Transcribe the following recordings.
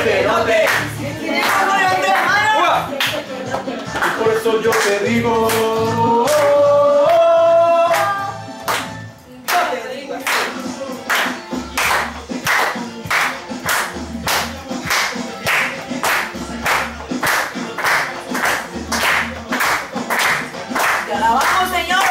te note. Y por eso yo te digo. Te alabamos, Señor.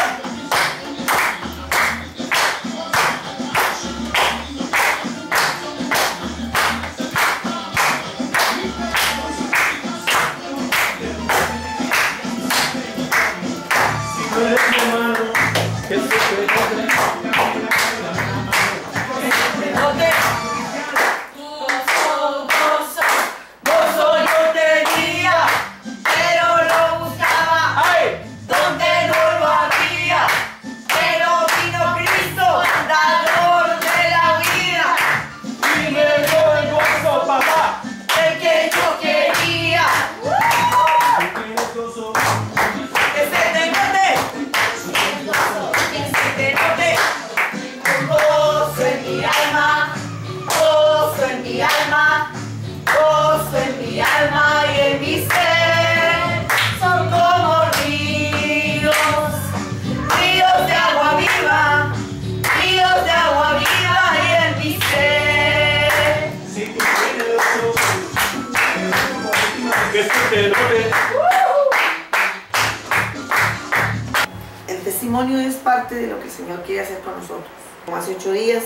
El testimonio es parte de lo que el Señor quiere hacer con nosotros. Como hace 8 días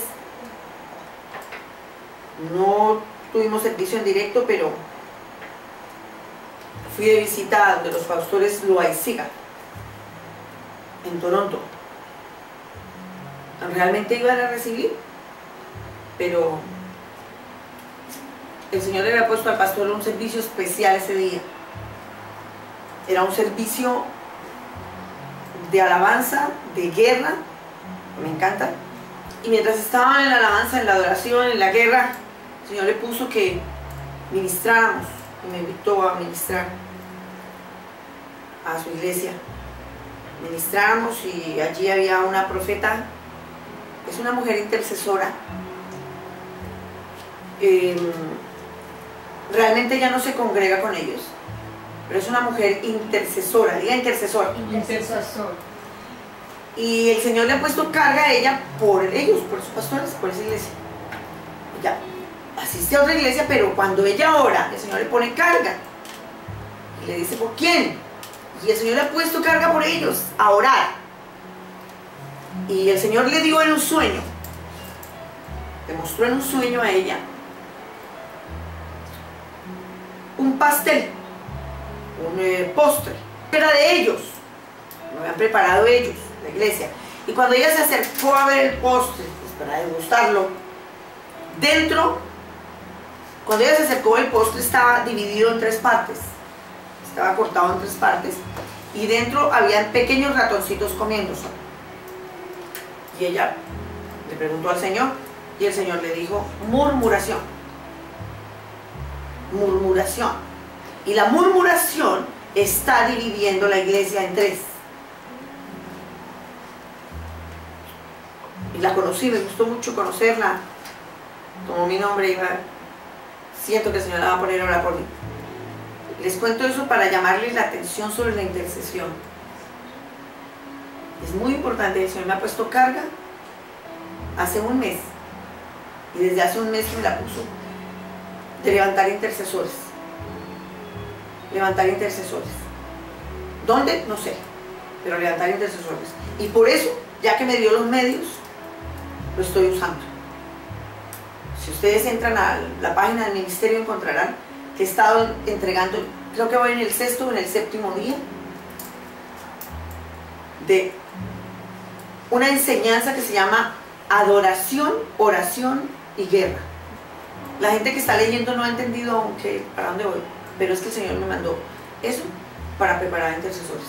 no tuvimos servicio en directo, pero fui de visita de los pastores Loaiziga en Toronto. Realmente iban a recibir, pero el Señor le había puesto al pastor un servicio especial ese día. Era un servicio de alabanza, de guerra, me encanta. Y mientras estaban en la alabanza, en la adoración, en la guerra, el Señor le puso que ministráramos, y me invitó a ministrar a su iglesia. Ministráramos y allí había una profeta, es una mujer intercesora. Realmente ella no se congrega con ellos, pero es una mujer intercesora, diga intercesor. Intercesor. Y el Señor le ha puesto carga a ella por ellos, por sus pastores, por esa iglesia. Ella asiste a otra iglesia, pero cuando ella ora, el Señor le pone carga. Y le dice, ¿por quién? Y el Señor le ha puesto carga por ellos, a orar. Y el Señor le dio en un sueño, le mostró en un sueño a ella un pastel, un postre, era de ellos, lo habían preparado ellos, la iglesia. Y cuando ella se acercó a ver el postre, pues para degustarlo, dentro, cuando ella se acercó, el postre estaba dividido en 3 partes, estaba cortado en 3 partes, y dentro habían pequeños ratoncitos comiéndose. Y ella le preguntó al Señor, y el Señor le dijo, murmuración. Murmuración. Y la murmuración está dividiendo la iglesia en 3. Y la conocí, me gustó mucho conocerla. Como mi nombre iba, siento que el Señor la va a poner ahora por mí. Les cuento eso para llamarles la atención sobre la intercesión. Es muy importante, el Señor me ha puesto carga hace un mes. Y desde hace un mes que me la puso, de levantar intercesores. Levantar intercesores. ¿Dónde? No sé, pero levantar intercesores. Y por eso, ya que me dio los medios, lo estoy usando. Si ustedes entran a la página del ministerio, encontrarán que he estado entregando, creo que voy en el 6º o en el 7º día, de una enseñanza que se llama adoración, oración y guerra. La gente que está leyendo no ha entendido aún para dónde voy, pero es que el Señor me mandó eso para preparar intercesores.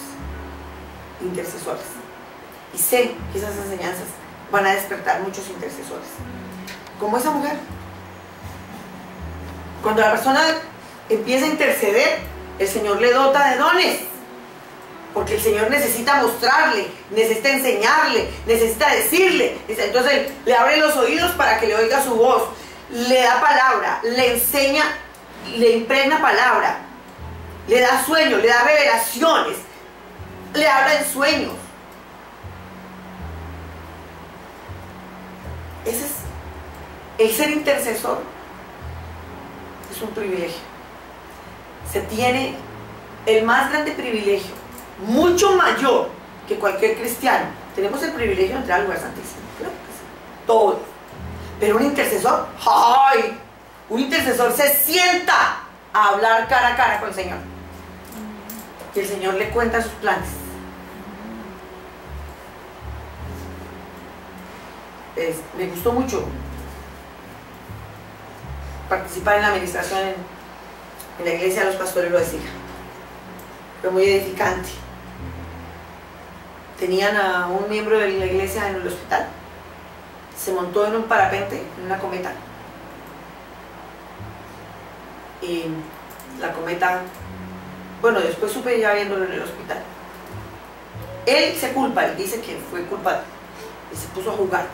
Y sé que esas enseñanzas van a despertar muchos intercesores. Como esa mujer. Cuando la persona empieza a interceder, el Señor le dota de dones. Porque el Señor necesita mostrarle, necesita enseñarle, necesita decirle. Entonces le abre los oídos para que le oiga su voz, le da palabra, le enseña le impregna palabra, le da sueños, le da revelaciones, le habla en sueños. Ese es el ser intercesor. Es un privilegio. Se tiene el más grande privilegio, mucho mayor que cualquier cristiano. Tenemos el privilegio de entrar al lugar santísimo, claro que sí, todos. Pero un intercesor, ¡ay! Un intercesor se sienta a hablar cara a cara con el Señor. Y el Señor le cuenta sus planes. Me gustó mucho participar en la administración en la iglesia de los pastores de Loeziga. Fue muy edificante. Tenían a un miembro de la iglesia en el hospital. Se montó en un parapente, en una cometa. Y la cometa, bueno, después supe ya viéndolo en el hospital. Él se culpa, él dice que fue culpable. Y se puso a jugar.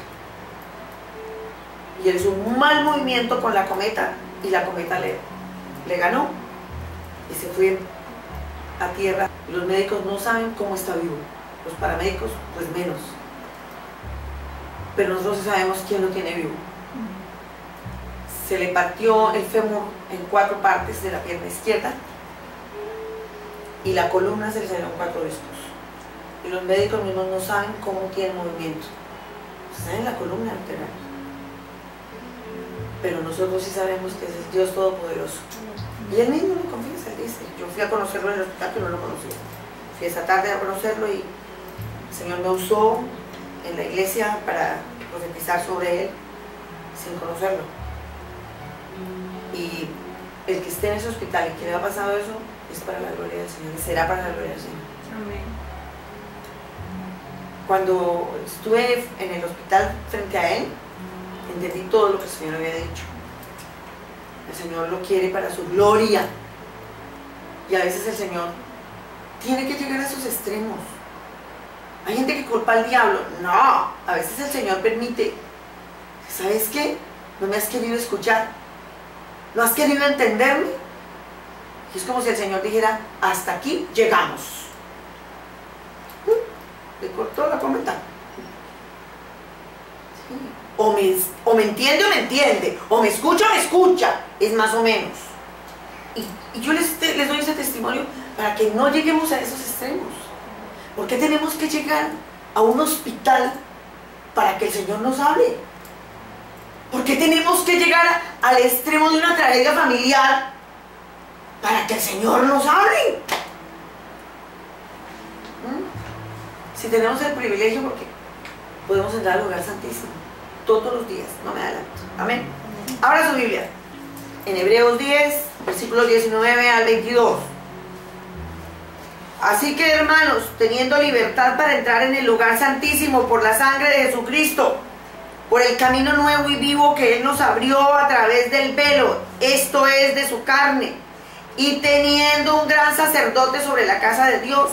Y él hizo un mal movimiento con la cometa y la cometa le ganó. Y se fue a tierra. Los médicos no saben cómo está vivo. Los paramédicos, pues menos. Pero nosotros sí sabemos quién lo tiene vivo. Se le partió el fémur en 4 partes de la pierna izquierda y la columna se le salieron 4 discos. Y los médicos mismos no saben cómo tiene movimiento. Saben la columna vertebral. Pero nosotros sí sabemos que es el Dios Todopoderoso. Y él mismo lo confiesa, él dice. Yo fui a conocerlo en el hospital, pero no lo conocía. Fui esa tarde a conocerlo y el Señor me usó en la iglesia para profetizar sobre él sin conocerlo. Y el que esté en ese hospital y que le ha pasado eso es para la gloria del Señor y será para la gloria del Señor. Amén. Cuando estuve en el hospital frente a él, entendí todo lo que el Señor había dicho. El Señor lo quiere para su gloria. Y a veces el Señor tiene que llegar a esos extremos. Hay gente que culpa al diablo. No, a veces el Señor permite. ¿Sabes qué? No me has querido escuchar. No has querido entenderme. Y es como si el Señor dijera, hasta aquí llegamos. Le cortó la cometa. Sí. O me entiende o me entiende. O me escucha o me escucha. Es más o menos. Y yo les doy ese testimonio para que no lleguemos a esos extremos. ¿Por qué tenemos que llegar a un hospital para que el Señor nos hable? ¿Por qué tenemos que llegar al extremo de una tragedia familiar para que el Señor nos hable? Si tenemos el privilegio, porque podemos entrar al lugar santísimo todos los días, no me adelanto. Amén. Abra su Biblia en Hebreos 10, versículos 19 al 22. Así que, hermanos, teniendo libertad para entrar en el lugar santísimo por la sangre de Jesucristo, por el camino nuevo y vivo que Él nos abrió a través del velo, esto es, de su carne, y teniendo un gran sacerdote sobre la casa de Dios,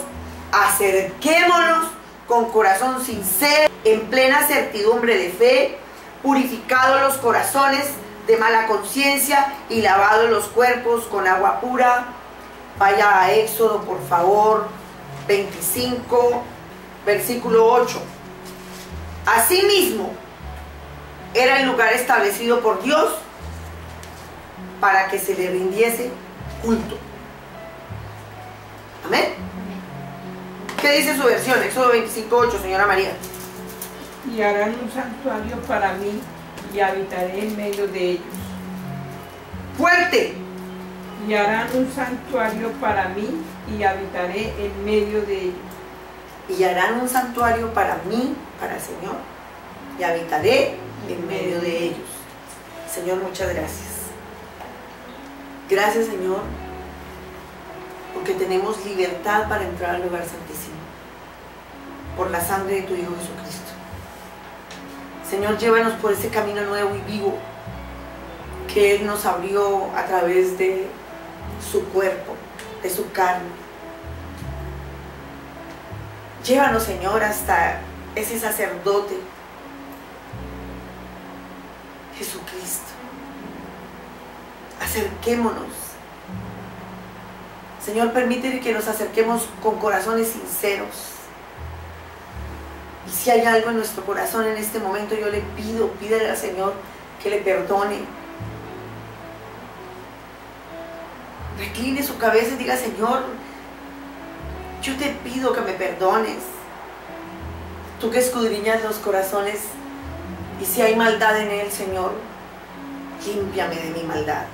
acerquémonos con corazón sincero, en plena certidumbre de fe, purificados los corazones de mala conciencia y lavados los cuerpos con agua pura. Vaya a Éxodo, por favor, 25, versículo 8. Asimismo, era el lugar establecido por Dios para que se le rindiese culto. Amén. ¿Qué dice su versión? Éxodo 25, 8, señora María. Y harán un santuario para mí y habitaré en medio de ellos. Fuerte. Y harán un santuario para mí y habitaré en medio de ellos. Y harán un santuario para mí, para el Señor, y habitaré en medio de ellos. Señor, muchas gracias. Gracias, Señor, porque tenemos libertad para entrar al lugar santísimo por la sangre de tu Hijo Jesucristo. Señor, llévanos por ese camino nuevo y vivo que Él nos abrió a través de su cuerpo, de su carne. Llévanos, Señor, hasta ese sacerdote, Jesucristo. Acerquémonos Señor, permite que nos acerquemos con corazones sinceros. Y si hay algo en nuestro corazón en este momento, yo le pídele al Señor que le perdone. Recline su cabeza y diga: Señor, yo te pido que me perdones. Tú que escudriñas los corazones, y si hay maldad en él, Señor, límpiame de mi maldad.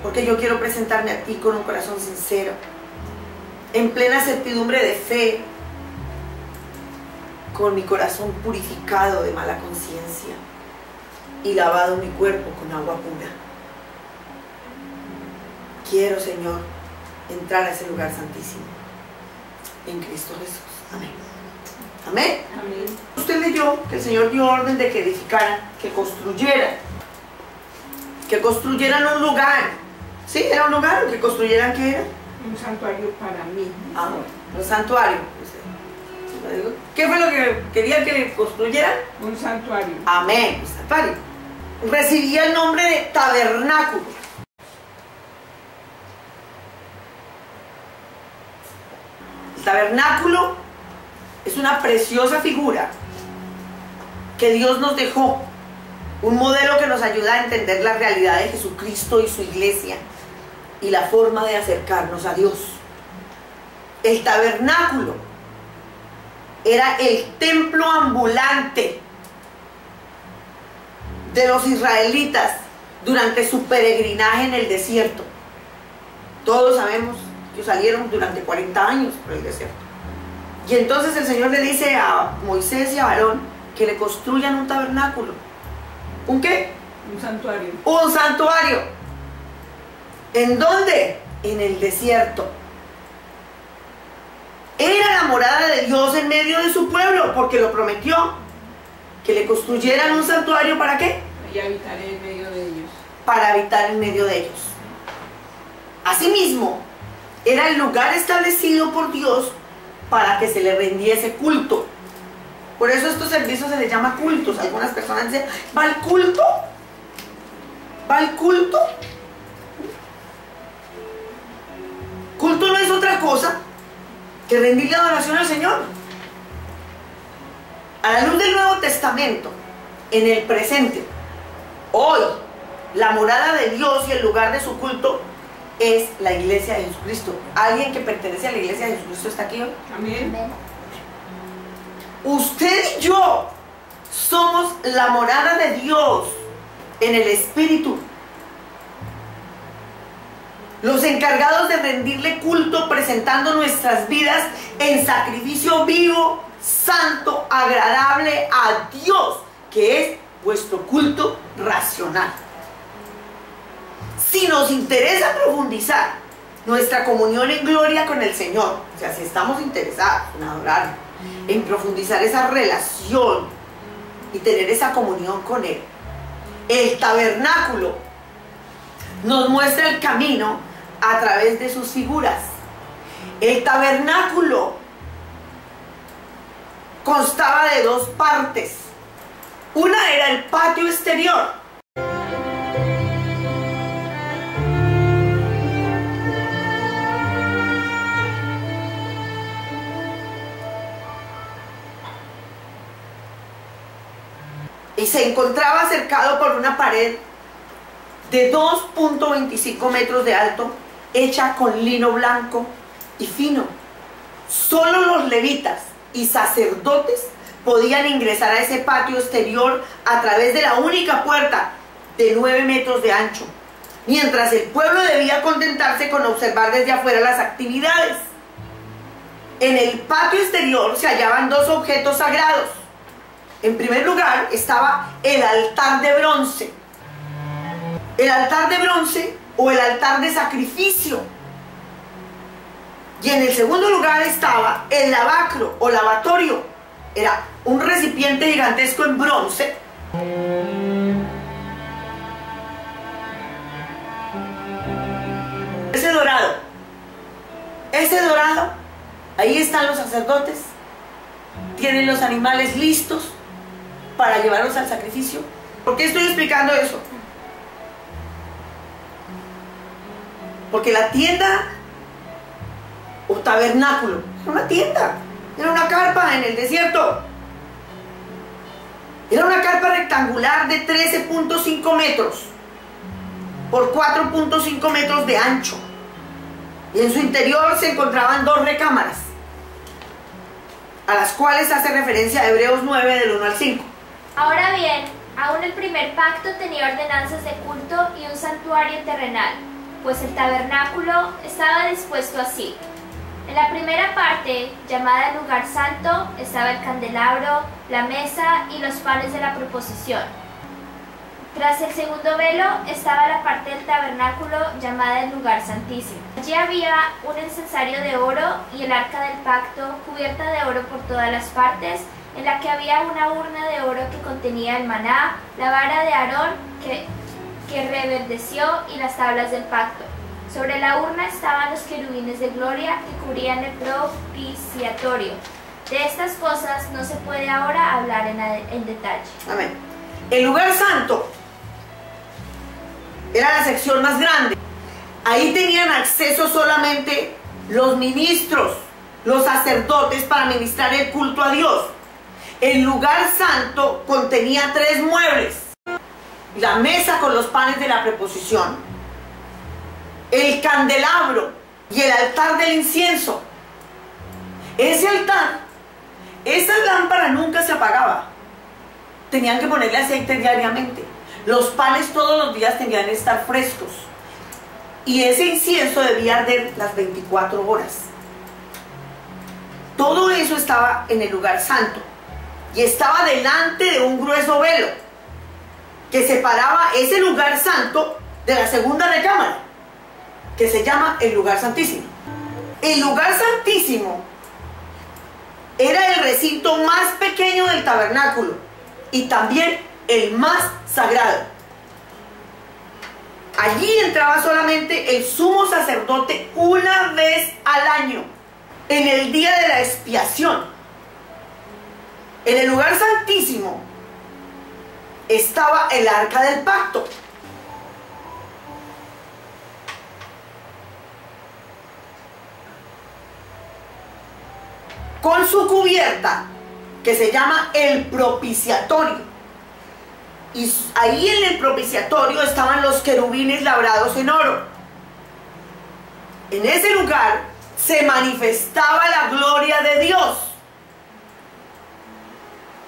Porque yo quiero presentarme a ti con un corazón sincero, en plena certidumbre de fe, con mi corazón purificado de mala conciencia y lavado mi cuerpo con agua pura. Quiero, Señor, entrar a ese lugar santísimo en Cristo Jesús. Amén. Amén. Amén. Usted leyó que el Señor dio orden de que edificaran, que construyeran un lugar. ¿Sí? ¿Era un lugar? ¿Que construyeran qué era? Un santuario para mí. Ah, bueno, un santuario. ¿Qué fue lo que querían que le construyeran? Un santuario. Amén, un santuario. Recibía el nombre de tabernáculo. El tabernáculo es una preciosa figura que Dios nos dejó, un modelo que nos ayuda a entender la realidad de Jesucristo y su iglesia y la forma de acercarnos a Dios. El tabernáculo era el templo ambulante de los israelitas durante su peregrinaje en el desierto. Todos sabemos que salieron durante 40 años por el desierto. Y entonces el Señor le dice a Moisés y a Aarón que le construyan un tabernáculo. ¿Un qué? Un santuario. Un santuario. ¿En dónde? En el desierto. Era la morada de Dios en medio de su pueblo, porque lo prometió, que le construyeran un santuario. ¿Para qué? Y habitaré en medio de ellos. Para habitar en medio de ellos. Asimismo, era el lugar establecido por Dios para que se le rindiese culto. Por eso estos servicios se les llama cultos. Algunas personas dicen: ¿va al culto? ¿Va al culto? Culto no es otra cosa que rendirle adoración al Señor. A la luz del Nuevo Testamento, en el presente, hoy, la morada de Dios y el lugar de su culto es la iglesia de Jesucristo. ¿Alguien que pertenece a la iglesia de Jesucristo está aquí hoy? Amén. Usted y yo somos la morada de Dios en el Espíritu, los encargados de rendirle culto, presentando nuestras vidas en sacrificio vivo, santo, agradable a Dios, que es vuestro culto racional. Si nos interesa profundizar nuestra comunión en gloria con el Señor, o sea, si estamos interesados en adorar, en profundizar esa relación y tener esa comunión con Él, el tabernáculo nos muestra el camino a través de sus figuras. El tabernáculo constaba de dos partes. Una era el patio exterior. Y se encontraba cercado por una pared de 2.25 metros de alto, hecha con lino blanco y fino. Solo los levitas y sacerdotes podían ingresar a ese patio exterior a través de la única puerta de 9 metros de ancho, mientras el pueblo debía contentarse con observar desde afuera las actividades. En el patio exterior se hallaban dos objetos sagrados. En primer lugar estaba el altar de bronce. El altar de bronce o el altar de sacrificio. Y en el segundo lugar estaba el lavacro o lavatorio. Era un recipiente gigantesco en bronce. Ese dorado, ahí están los sacerdotes. Tienen los animales listos para llevarlos al sacrificio. ¿Por qué estoy explicando eso? Porque la tienda o tabernáculo era una tienda, era una carpa en el desierto. Era una carpa rectangular de 13.5 metros por 4.5 metros de ancho. Y en su interior se encontraban 2 recámaras, a las cuales hace referencia Hebreos 9 del 1 al 5. Ahora bien, aún el primer pacto tenía ordenanzas de culto y un santuario terrenal, pues el tabernáculo estaba dispuesto así. En la primera parte, llamada el lugar santo, estaba el candelabro, la mesa y los panes de la proposición. Tras el segundo velo estaba la parte del tabernáculo llamada el lugar santísimo. Allí había un incensario de oro y el arca del pacto cubierta de oro por todas las partes, en la que había una urna de oro que contenía el maná, la vara de Aarón que reverdeció y las tablas del pacto. Sobre la urna estaban los querubines de gloria que cubrían el propiciatorio. De estas cosas no se puede ahora hablar en detalle. Amén. El lugar santo era la sección más grande. Ahí tenían acceso solamente los ministros, los sacerdotes, para ministrar el culto a Dios. El lugar santo contenía 3 muebles: la mesa con los panes de la preposición, el candelabro y el altar del incienso. Ese altar, esa lámpara nunca se apagaba. Tenían que ponerle aceite diariamente. Los panes todos los días tenían que estar frescos. Y ese incienso debía arder las 24 horas. Todo eso estaba en el lugar santo. Y estaba delante de un grueso velo que separaba ese lugar santo de la segunda recámara, que se llama el lugar santísimo. El lugar santísimo era el recinto más pequeño del tabernáculo y también el más sagrado. Allí entraba solamente el sumo sacerdote una vez al año, en el día de la expiación. En el lugar santísimo estaba el arca del pacto. Con su cubierta, que se llama el propiciatorio. Y ahí en el propiciatorio estaban los querubines labrados en oro. En ese lugar se manifestaba la gloria de Dios.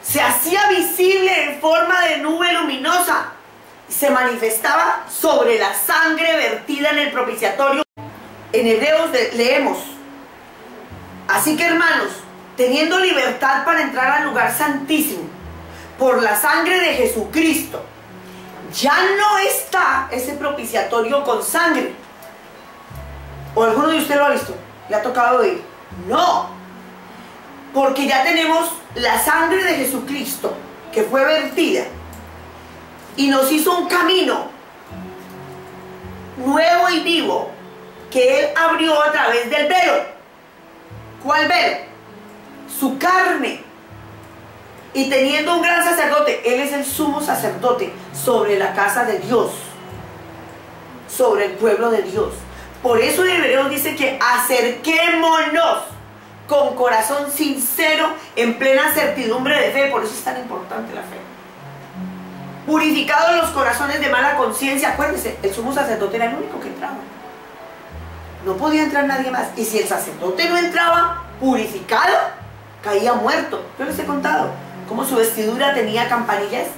Se hacía visible en forma de nube luminosa. Se manifestaba sobre la sangre vertida en el propiciatorio. En Hebreos leemos: así que, hermanos, teniendo libertad para entrar al lugar santísimo por la sangre de Jesucristo, ya no está ese propiciatorio con sangre. ¿O alguno de ustedes lo ha visto? ¿Le ha tocado oír? No, porque ya tenemos la sangre de Jesucristo que fue vertida y nos hizo un camino nuevo y vivo que Él abrió a través del velo. ¿Cuál velo? Su carne. Y teniendo un gran sacerdote, Él es el sumo sacerdote sobre la casa de Dios, sobre el pueblo de Dios. Por eso en Hebreos dice que acerquémonos con corazón sincero, en plena certidumbre de fe. Por eso es tan importante la fe. Purificados los corazones de mala conciencia. Acuérdense, el sumo sacerdote era el único que entraba. No podía entrar nadie más. Y si el sacerdote no entraba purificado, caía muerto. Yo les he contado cómo su vestidura tenía campanillas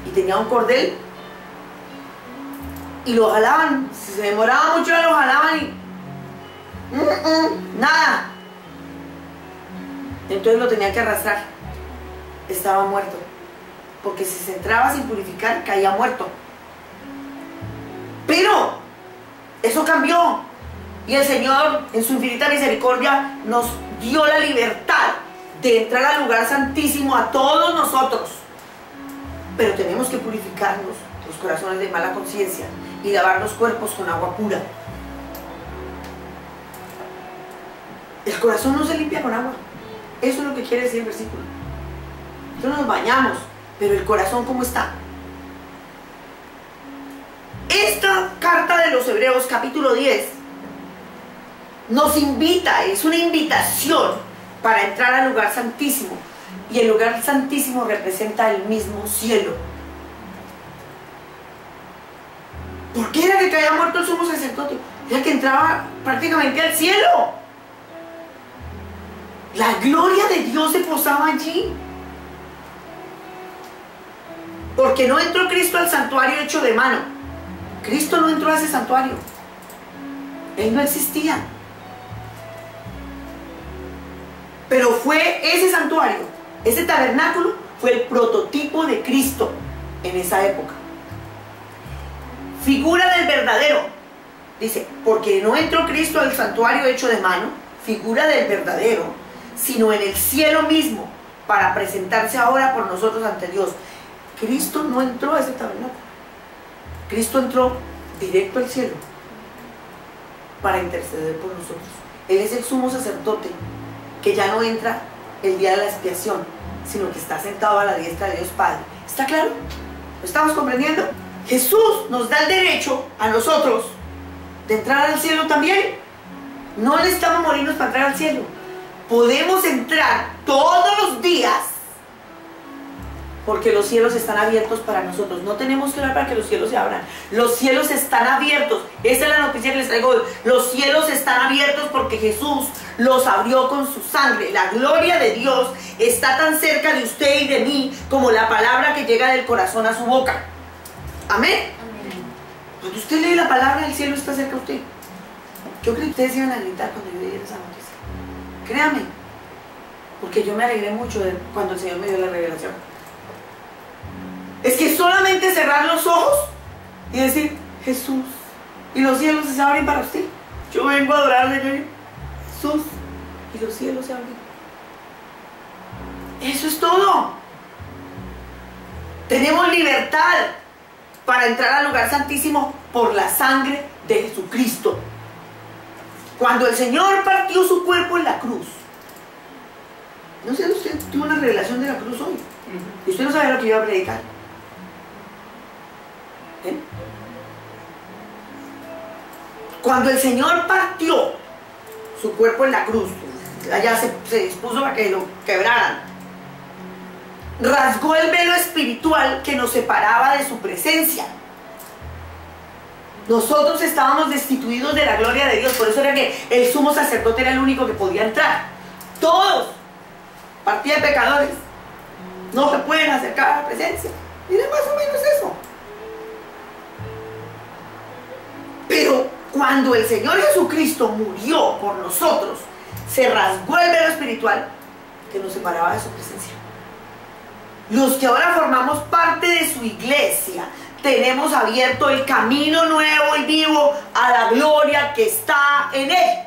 y tenía un cordel. Y lo jalaban. Si se demoraba mucho, lo jalaban y nada. Entonces lo tenía que arrastrar. Estaba muerto. Porque si se entraba sin purificar, caía muerto. Pero eso cambió. Y el Señor, en su infinita misericordia, nos dio la libertad de entrar al lugar santísimo a todos nosotros. Pero tenemos que purificarnos los corazones de mala conciencia y lavar los cuerpos con agua pura. El corazón no se limpia con agua. Eso es lo que quiere decir el versículo. Nosotros nos bañamos, pero el corazón, ¿cómo está? Esta carta de los Hebreos, capítulo 10, nos invita, es una invitación para entrar al lugar santísimo. Y el lugar santísimo representa el mismo cielo. ¿Por qué era que había muerto el sumo sacerdote? Era que entraba prácticamente al cielo. La gloria de Dios se posaba allí. Porque no entró Cristo al santuario hecho de mano. Cristo no entró a ese santuario. Él no existía. Pero fue ese santuario, ese tabernáculo, fue el prototipo de Cristo en esa época. Figura del verdadero. Dice, porque no entró Cristo al santuario hecho de mano, figura del verdadero, sino en el cielo mismo, para presentarse ahora por nosotros ante Dios. Cristo no entró a ese tabernáculo. Cristo entró directo al cielo para interceder por nosotros. Él es el sumo sacerdote que ya no entra el día de la expiación, sino que está sentado a la diestra de Dios Padre. ¿Está claro? ¿Lo estamos comprendiendo? Jesús nos da el derecho a nosotros de entrar al cielo también. No necesitamos morirnos para entrar al cielo. Podemos entrar todos los días porque los cielos están abiertos para nosotros. No tenemos que orar para que los cielos se abran. Los cielos están abiertos. Esa es la noticia que les traigo hoy. Los cielos están abiertos porque Jesús los abrió con su sangre. La gloria de Dios está tan cerca de usted y de mí como la palabra que llega del corazón a su boca. Amén. Amén. Cuando usted lee la palabra, el cielo está cerca de usted. Yo creo que ustedes iban a gritar cuando yo diera esa noticia. Créame. Porque yo me alegré mucho cuando el Señor me dio la revelación. Es que solamente cerrar los ojos y decir, Jesús, y los cielos se abren para usted. Yo vengo a adorarle, Jesús, y los cielos se abren. Eso es todo. Tenemos libertad para entrar al lugar santísimo por la sangre de Jesucristo. Cuando el Señor partió su cuerpo en la cruz, no sé, usted tuvo una revelación de la cruz hoy, y usted no sabe lo que iba a predicar. Cuando el Señor partió su cuerpo en la cruz, allá se dispuso para que lo quebraran, rasgó el velo espiritual que nos separaba de su presencia. Nosotros estábamos destituidos de la gloria de Dios. Por eso era que el sumo sacerdote era el único que podía entrar. Todos, partida de pecadores, no se pueden acercar a la presencia. Miren más o menos eso. Pero cuando el Señor Jesucristo murió por nosotros, se rasgó el velo espiritual que nos separaba de su presencia. Los que ahora formamos parte de su iglesia, tenemos abierto el camino nuevo y vivo a la gloria que está en Él.